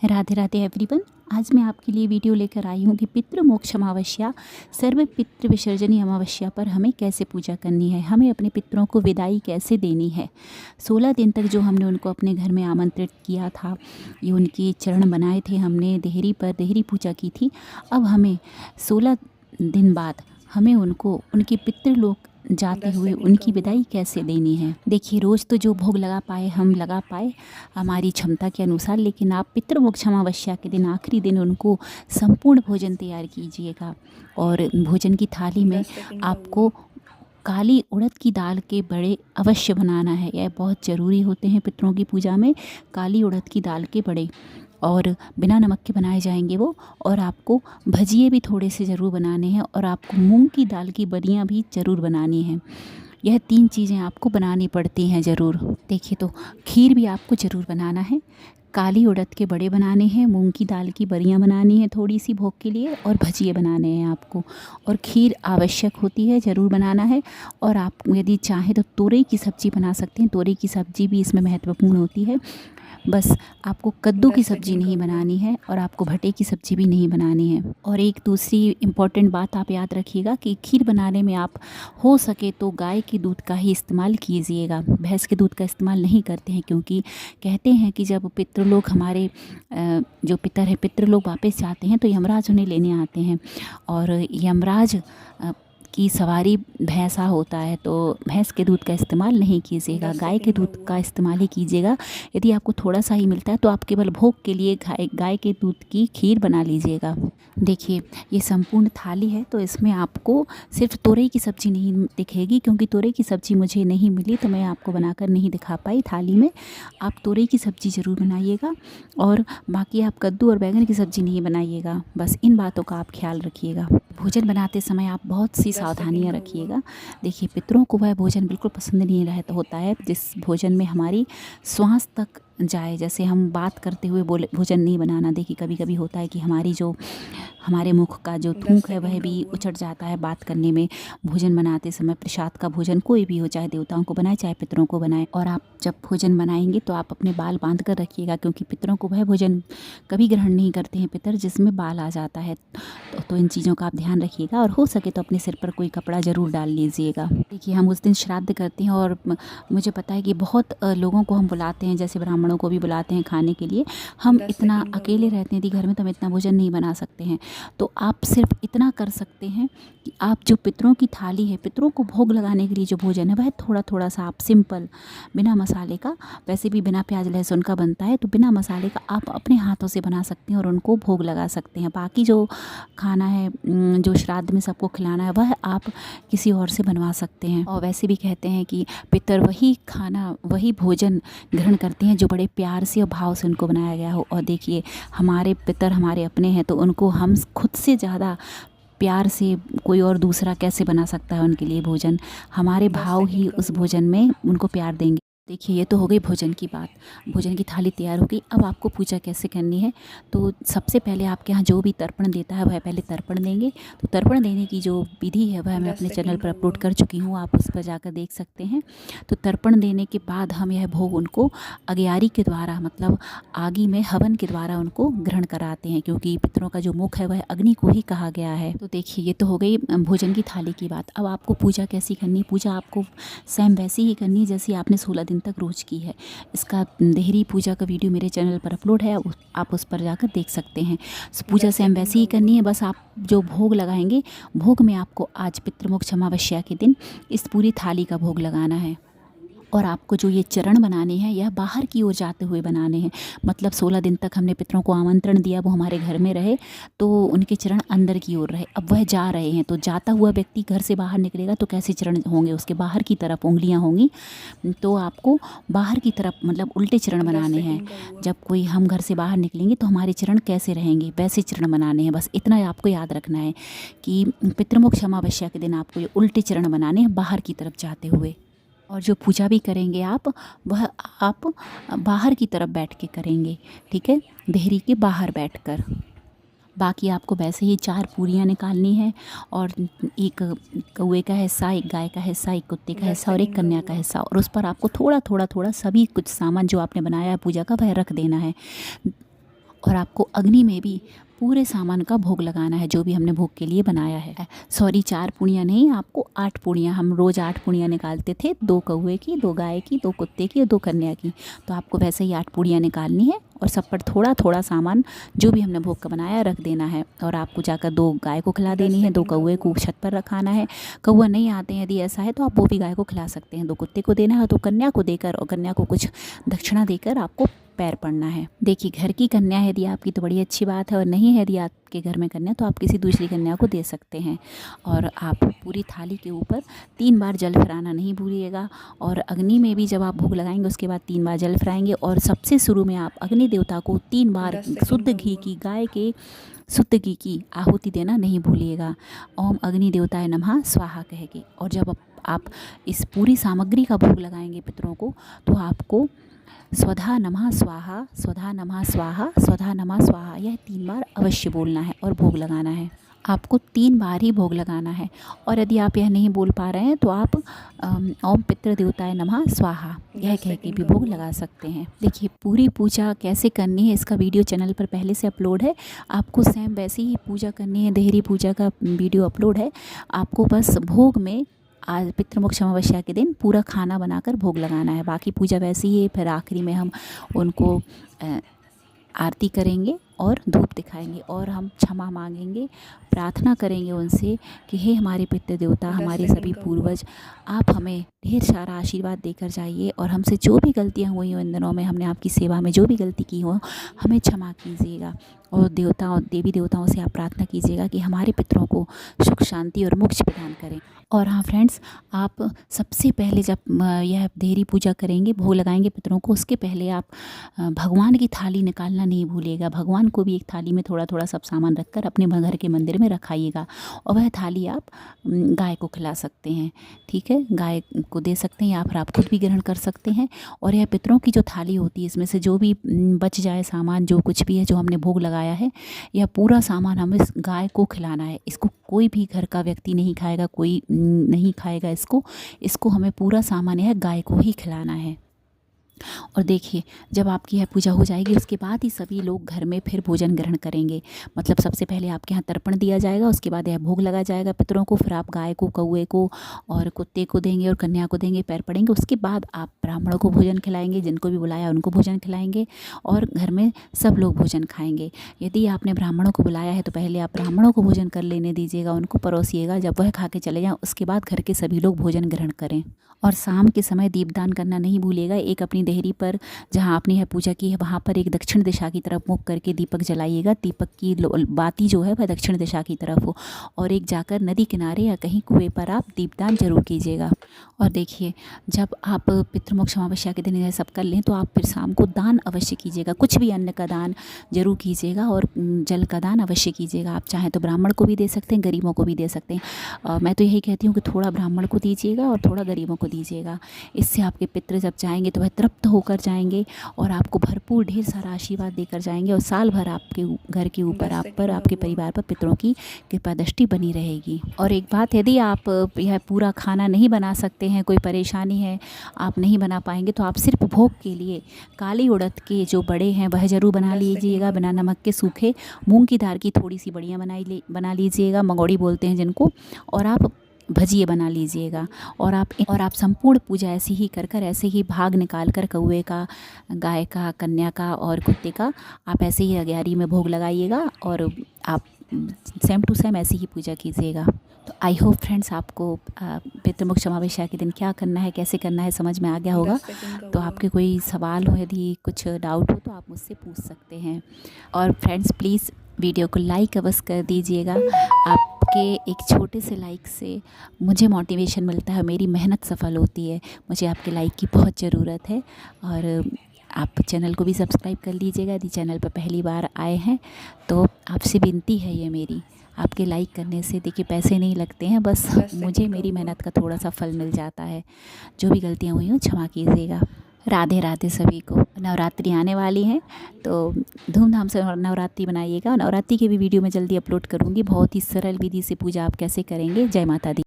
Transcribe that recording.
Radhe Radhe everyone. आज मैं आपके लिए वीडियो लेकर आई हूँ कि पितृमोक्ष अमावस्या सर्व पितृ विसर्जनी अमावस्या पर हमें कैसे पूजा करनी है, हमें अपने पितरों को विदाई कैसे देनी है। 16 दिन तक जो हमने उनको अपने घर में आमंत्रित किया था, ये उनके चरण बनाए थे, हमने देहरी पर देहरी पूजा की थी। अब हमें 16 दिन बाद हमें उनको उनके पितृलोक जाते हुए उनकी विदाई कैसे देनी है। देखिए, रोज़ तो जो भोग लगा पाए हम लगा पाए हमारी क्षमता के अनुसार, लेकिन आप पितृमोक्ष अमावस्या के दिन आखिरी दिन उनको संपूर्ण भोजन तैयार कीजिएगा। और भोजन की थाली में आपको काली उड़द की दाल के बड़े अवश्य बनाना है। यह बहुत ज़रूरी होते हैं पितरों की पूजा में, काली उड़द की दाल के बड़े, और बिना नमक के बनाए जाएंगे वो। और आपको भजिए भी थोड़े से ज़रूर बनाने हैं, और आपको मूंग की दाल की बड़ियाँ भी ज़रूर बनानी हैं। यह 3 चीज़ें आपको बनानी पड़ती हैं ज़रूर। देखिए, तो खीर भी आपको ज़रूर बनाना है, काली उड़द के बड़े बनाने हैं, मूंग की दाल की बड़ियाँ बनानी है थोड़ी सी भोग के लिए, और भजिए बनाने हैं आपको। और खीर आवश्यक होती है, ज़रूर बनाना है। और आप यदि चाहें तो तोरई की सब्ज़ी बना सकते हैं, तोरई की सब्ज़ी भी इसमें महत्वपूर्ण होती है। बस आपको कद्दू की सब्ज़ी नहीं बनानी है, और आपको भटे की सब्ज़ी भी नहीं बनानी है। और एक दूसरी इम्पॉर्टेंट बात आप याद रखिएगा कि खीर बनाने में आप हो सके तो गाय के दूध का ही इस्तेमाल कीजिएगा, भैंस के दूध का इस्तेमाल नहीं करते हैं, क्योंकि कहते हैं कि जब पितृलोक हमारे जो पितर है पितृलोक वापस जाते हैं तो यमराज उन्हें लेने आते हैं, और यमराज की सवारी भैंसा होता है, तो भैंस के दूध का इस्तेमाल नहीं कीजिएगा, गाय के दूध का इस्तेमाल ही कीजिएगा। यदि आपको थोड़ा सा ही मिलता है तो आप केवल भोग के लिए गाय के दूध की खीर बना लीजिएगा। देखिए, ये संपूर्ण थाली है, तो इसमें आपको सिर्फ तोरई की सब्ज़ी नहीं दिखेगी, क्योंकि तोरई की सब्ज़ी मुझे नहीं मिली तो मैं आपको बनाकर नहीं दिखा पाई थाली में। आप तोरई की सब्ज़ी ज़रूर बनाइएगा, और बाकी आप कद्दू और बैंगन की सब्ज़ी नहीं बनाइएगा। बस इन बातों का आप ख्याल रखिएगा। भोजन बनाते समय आप बहुत सी सावधानियां रखिएगा। देखिए, पितरों को वह भोजन बिल्कुल पसंद नहीं रहता होता है जिस भोजन में हमारी श्वास तक जाए। जैसे हम बात करते हुए भोजन नहीं बनाना। देखिए, कभी कभी होता है कि हमारे मुख का जो थूक है वह भी उचट जाता है बात करने में। भोजन बनाते समय प्रसाद का भोजन कोई भी हो, चाहे देवताओं को बनाए चाहे पितरों को बनाए, और आप जब भोजन बनाएंगे तो आप अपने बाल बांध कर रखिएगा, क्योंकि पितरों को वह भोजन कभी ग्रहण नहीं करते हैं पितर जिसमें बाल आ जाता है। तो इन चीज़ों का आप ध्यान रखिएगा, और हो सके तो अपने सिर पर कोई कपड़ा ज़रूर डाल लीजिएगा। देखिए, हम उस दिन श्राद्ध करते हैं, और मुझे पता है कि बहुत लोगों को हम बुलाते हैं, जैसे ब्राह्मणों को भी बुलाते हैं खाने के लिए। हम इतना अकेले रहते हैं यदि घर में, तो हम इतना भोजन नहीं बना सकते हैं। तो आप सिर्फ इतना कर सकते हैं कि आप जो पितरों की थाली है, पितरों को भोग लगाने के लिए जो भोजन है वह थोड़ा थोड़ा सा आप सिंपल, बिना मसाले का, वैसे भी बिना प्याज लहसुन का बनता है, तो बिना मसाले का आप अपने हाथों से बना सकते हैं और उनको भोग लगा सकते हैं। बाकी जो खाना है जो श्राद्ध में सबको खिलाना है वह आप किसी और से बनवा सकते हैं। और वैसे भी कहते हैं कि पितर वही खाना वही भोजन ग्रहण करते हैं जो बड़े प्यार से और भाव से उनको बनाया गया हो। और देखिए, हमारे पितर हमारे अपने हैं, तो उनको हम खुद से ज़्यादा प्यार से कोई और दूसरा कैसे बना सकता है उनके लिए भोजन। हमारे भाव ही उस भोजन में उनको प्यार देंगे। देखिए, ये तो हो गई भोजन की बात। भोजन की थाली तैयार हो गई। अब आपको पूजा कैसे करनी है, तो सबसे पहले आपके यहाँ जो भी तर्पण देता है वह पहले तर्पण देंगे। तो तर्पण देने की जो विधि है वह मैं अपने चैनल पर अपलोड कर चुकी हूँ, आप उस पर जाकर देख सकते हैं। तो तर्पण देने के बाद हम यह भोग उनको अग्यारी के द्वारा, मतलब आगी में हवन के द्वारा उनको ग्रहण कराते हैं, क्योंकि पितरों का जो मुख है वह अग्नि को ही कहा गया है। तो देखिए, ये तो हो गई भोजन की थाली की बात। अब आपको पूजा कैसी करनी है, पूजा आपको सेम वैसी ही करनी है जैसी आपने 16 दिन तक रोज की है। इसका देहरी पूजा का वीडियो मेरे चैनल पर अपलोड है, आप उस पर जाकर देख सकते हैं। पूजा सेम वैसी ही करनी है, बस आप जो भोग लगाएंगे, भोग में आपको आज पितृमोक्ष अमावस्या के दिन इस पूरी थाली का भोग लगाना है। और आपको जो ये चरण बनाने हैं यह बाहर की ओर जाते हुए बनाने हैं। मतलब 16 दिन तक हमने पितरों को आमंत्रण दिया, वो हमारे घर में रहे, तो उनके चरण अंदर की ओर रहे। अब वह जा रहे हैं, तो जाता हुआ व्यक्ति घर से बाहर निकलेगा तो कैसे चरण होंगे, उसके बाहर की तरफ उंगलियां होंगी। तो आपको बाहर की तरफ, मतलब उल्टे चरण बनाने हैं। जब कोई हम घर से बाहर निकलेंगे तो हमारे चरण कैसे रहेंगे वैसे चरण बनाने हैं। बस इतना आपको याद रखना है कि पितृमोक्ष अमावस्या के दिन आपको ये उल्टे चरण बनाने हैं बाहर की तरफ जाते हुए। और जो पूजा भी करेंगे आप, वह आप बाहर की तरफ बैठ के करेंगे, ठीक है, देहरी के बाहर बैठकर। बाकी आपको वैसे ही 4 पूरियाँ निकालनी है, और एक कौवे का हिस्सा, एक गाय का हिस्सा, एक कुत्ते का हिस्सा और एक कन्या का हिस्सा, और उस पर आपको थोड़ा थोड़ा थोड़ा सभी कुछ सामान जो आपने बनाया है पूजा का वह रख देना है। और आपको अग्नि में भी पूरे सामान का भोग लगाना है जो भी हमने भोग के लिए बनाया है। सॉरी, 4 पूड़ियाँ नहीं, आपको 8 पूड़ियाँ, हम रोज़ 8 पूड़ियाँ निकालते थे, 2 कौवे की, 2 गाय की, 2 कुत्ते की और 2 कन्या की। तो आपको वैसे ही 8 पूड़ियाँ निकालनी है और सब पर थोड़ा थोड़ा सामान जो भी हमने भोग का बनाया रख देना है। और आपको जाकर 2 गाय को खिला देनी है, 2 कौवे को छत पर रखाना है। कौवा नहीं आते हैं यदि ऐसा है तो आप वो भी गाय को खिला सकते हैं। 2 कुत्ते को देना है, तो कन्या को देकर और कन्या को कुछ दक्षिणा देकर आपको पैर पड़ना है। देखिए, घर की कन्या है यदि आपकी तो बड़ी अच्छी बात है, और नहीं है यदि आपके घर में कन्या तो आप किसी दूसरी कन्या को दे सकते हैं। और आप पूरी थाली के ऊपर 3 बार जल फिराना नहीं भूलिएगा। और अग्नि में भी जब आप भोग लगाएंगे उसके बाद 3 बार जल फिराएंगे। और सबसे शुरू में आप अग्नि देवता को 3 बार शुद्ध घी की, गाय के शुद्ध घी की आहुति देना नहीं भूलिएगा। ओम अग्नि देवताय नमः स्वाहा कह के। और जब आप इस पूरी सामग्री का भोग लगाएंगे पितरों को, तो आपको स्वधा नमः स्वाहा, स्वधा नमः स्वाहा, स्वधा नमः स्वाहा, यह 3 बार अवश्य बोलना है और भोग लगाना है। आपको 3 बार ही भोग लगाना है। और यदि आप यह नहीं बोल पा रहे हैं तो आप ओम पितृ देवताय नमः स्वाहा यह कह के भी भोग लगा सकते हैं। देखिए, पूरी पूजा कैसे करनी है इसका वीडियो चैनल पर पहले से अपलोड है। आपको सेम वैसे ही पूजा करनी है, देहरी पूजा का वीडियो अपलोड है। आपको बस भोग में आज पितृमोक्ष अमावस्या के दिन पूरा खाना बनाकर भोग लगाना है। बाकी पूजा वैसी ही है। फिर आखिरी में हम उनको आरती करेंगे और धूप दिखाएंगे और हम क्षमा मांगेंगे, प्रार्थना करेंगे उनसे कि हे हमारे पितृ देवता, हमारे सभी पूर्वज, आप हमें ढेर सारा आशीर्वाद देकर जाइए और हमसे जो भी गलतियाँ हुई हो इन दिनों में, हमने आपकी सेवा में जो भी गलती की हो, हमें क्षमा कीजिएगा। और देवताओं, देवी देवताओं से आप प्रार्थना कीजिएगा कि हमारे पितरों को सुख, शांति और मोक्ष प्रदान करें। और हाँ फ्रेंड्स, आप सबसे पहले जब यह देहरी पूजा करेंगे, भोग लगाएंगे पितरों को, उसके पहले आप भगवान की थाली निकालना नहीं भूलिएगा। भगवान को भी एक थाली में थोड़ा थोड़ा सब सामान रखकर अपने घर के मंदिर में रखाइएगा। और वह थाली आप गाय को खिला सकते हैं, ठीक है, गाय को दे सकते हैं या फिर आप खुद भी ग्रहण कर सकते हैं। और यह पितरों की जो थाली होती है, इसमें से जो भी बच जाए सामान, जो कुछ भी है जो हमने भोग लगाया है, यह पूरा सामान हमें इस गाय को खिलाना है। इसको कोई भी घर का व्यक्ति नहीं खाएगा, कोई नहीं खाएगा इसको हमें पूरा सामान यह गाय को ही खिलाना है। और देखिए, जब आपकी यह पूजा हो जाएगी उसके बाद ही सभी लोग घर में फिर भोजन ग्रहण करेंगे। मतलब सबसे पहले आपके यहाँ तर्पण दिया जाएगा, उसके बाद यह भोग लगा जाएगा पितरों को, फिर आप गाय को, कौवे को और कुत्ते को देंगे और कन्या को देंगे, पैर पड़ेंगे। उसके बाद आप ब्राह्मणों को भोजन खिलाएंगे, जिनको भी बुलाया उनको भोजन खिलाएंगे और घर में सब लोग भोजन खाएंगे। यदि आपने ब्राह्मणों को बुलाया है तो पहले आप ब्राह्मणों को भोजन कर लेने दीजिएगा, उनको परोसिएगा। जब वह खा के चले जाएं उसके बाद घर के सभी लोग भोजन ग्रहण करें। और शाम के समय दीपदान करना नहीं भूलिएगा। एक अपनी देहरी पर जहाँ आपने यह पूजा की है वहाँ पर एक दक्षिण दिशा की तरफ मुख करके दीपक जलाइएगा। दीपक की बाती जो है वह दक्षिण दिशा की तरफ हो। और एक जाकर नदी किनारे या कहीं कुएं पर आप दीपदान जरूर कीजिएगा। और देखिए, जब आप पितृमोक्ष अमावस्या के दिन यह सब कर लें तो आप फिर शाम को दान अवश्य कीजिएगा। कुछ भी अन्न का दान जरूर कीजिएगा और जल का दान अवश्य कीजिएगा। आप चाहें तो ब्राह्मण को भी दे सकते हैं, गरीबों को भी दे सकते हैं। मैं तो यही कहती हूँ कि थोड़ा ब्राह्मण को दीजिएगा और थोड़ा गरीबों को दीजिएगा। इससे आपके पितृ जब जाएंगे तो वह तृप्त होकर जाएंगे और आपको भरपूर ढेर सारा आशीर्वाद देकर जाएंगे। और साल भर आपके घर के ऊपर, आप पर, आपके परिवार पर पितरों की कृपा दृष्टि बनी रहेगी। और एक बात, यदि आप यह पूरा खाना नहीं बना सकते हैं, कोई परेशानी है, आप नहीं बना पाएंगे, तो आप सिर्फ भोग के लिए काली उड़द के जो बड़े हैं वह ज़रूर बना लीजिएगा। बिना नमक के सूखे मूंग की दाल की थोड़ी सी बड़ियाँ बना लीजिएगा, मंगोड़ी बोलते हैं जिनको। और आप भजिए बना लीजिएगा। और आप संपूर्ण पूजा ऐसे ही कर ऐसे ही भाग निकाल कर कौवे का, गाय का, कन्या का और कुत्ते का आप ऐसे ही अग्यारी में भोग लगाइएगा और आप सेम टू सेम ऐसे ही पूजा कीजिएगा। तो आई होप फ्रेंड्स, आपको पितृमोक्ष अमावस्या के दिन क्या करना है, कैसे करना है समझ में आ गया होगा। तो आपके कोई सवाल हो, यदि कुछ डाउट हो तो आप मुझसे पूछ सकते हैं। और फ्रेंड्स, प्लीज़ वीडियो को लाइक अवश्य कर दीजिएगा। आपके एक छोटे से लाइक से मुझे मोटिवेशन मिलता है, मेरी मेहनत सफल होती है। मुझे आपके लाइक की बहुत ज़रूरत है। और आप चैनल को भी सब्सक्राइब कर लीजिएगा यदि चैनल पर पहली बार आए हैं। तो आपसे विनती है ये मेरी, आपके लाइक करने से देखिए पैसे नहीं लगते हैं, बस मुझे मेरी मेहनत का थोड़ा सा फल मिल जाता है। जो भी गलतियाँ हुई हों क्षमा कीजिएगा। राधे राधे सभी को। नवरात्रि आने वाली हैं तो धूमधाम से नवरात्रि बनाइएगा। नवरात्रि के भी वीडियो मैं जल्दी अपलोड करूँगी। बहुत ही सरल विधि से पूजा आप कैसे करेंगे। जय माता दी।